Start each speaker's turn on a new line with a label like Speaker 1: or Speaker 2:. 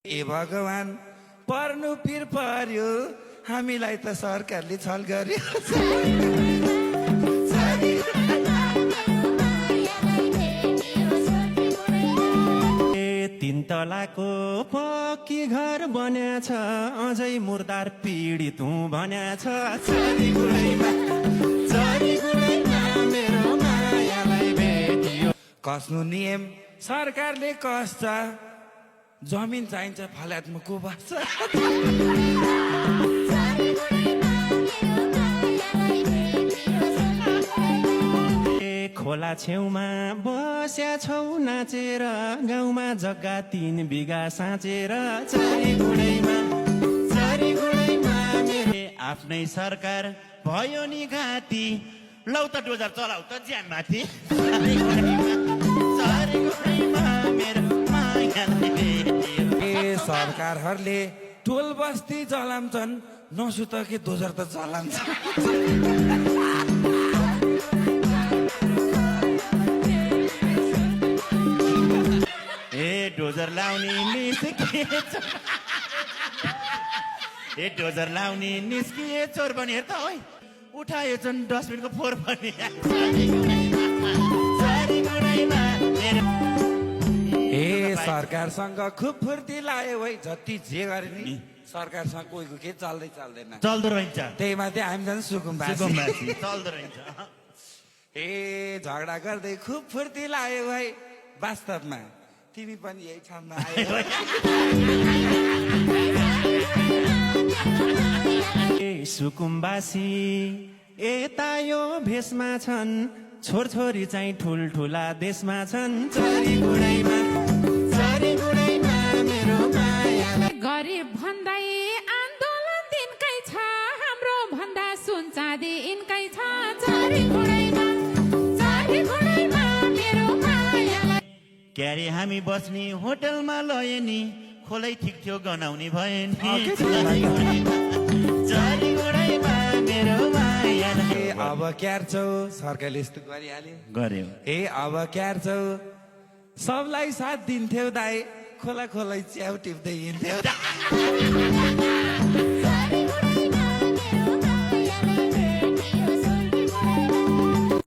Speaker 1: ए भगवान पर्नु फिर पर्यो हामीलाई त सरकारले छल गर्यो।
Speaker 2: तीन तलाको पक्की घर बन्याछ अझै मुर्दार पीडित हुँ भन्याछ। मेरो मायालाई भेटियो।
Speaker 1: कस्नु नियम सरकारले कस्छ जमिन चाहिन्छ फल्यातमा को बस्छ।
Speaker 2: खोला छेउमा बस्या छौ नाचेर गाउँमा जग्गा 3 बिघा साँचेर चारी गुडैमा मेरो आफ्नै सरकार भयो नि घाँटी। लौ त डोजर चलाउ त ज्यान माथि।
Speaker 1: ए सरकारहरूले टोल बस्ती जलाउँछन् नसुत के दोजर त चलाउँछ।
Speaker 2: डोजर लाउने निस्किएछ डोजर लाउने निस्किए चोर पनि हेर त है उठायो छन् डस्टबिनको फोहोर पनि।
Speaker 1: ए सरकारसँग खुब फुर्ती लाग्यो है जति जे गरे नि सरकारसँग कोहीको के चल्दैन
Speaker 2: चल्दो रहन्छ।
Speaker 1: त्यही माथि हामी झन् सुकुम्बासी
Speaker 2: चल्दो रहन्छ।
Speaker 1: ए झगडा गर्दै खुब फुर्ती लाग्यो भाइ वास्तवमा तिमी पनि यही ठाउँमा आयो।
Speaker 2: सुकुम्बासी यता यो भेषमा छन् छोरछोरी चाहिँ ठुल्ठुला देशमा छन्। चरी गुडैमा मेरो माया
Speaker 3: गरिब भन्दा आन्दोलन दिनकै छ हाम्रो भन्दा सुन चाँदी यिनकै छ। चरी गुडैमा मेरो मायालाई
Speaker 2: क्यारे हामी बस्ने होटलमा लए नि खोलै ठिक थियो गनाउने भए नि।
Speaker 1: ए अब क्यार्छौ सरकारले यस्तो गरिहाल्यो
Speaker 2: गर्यो।
Speaker 1: ए अब क्यार्छौ सबलाई साथ दिन्थ्यौ दाइ खोला खोलै च्याउ टिप्दै हिँड्थ्यौ।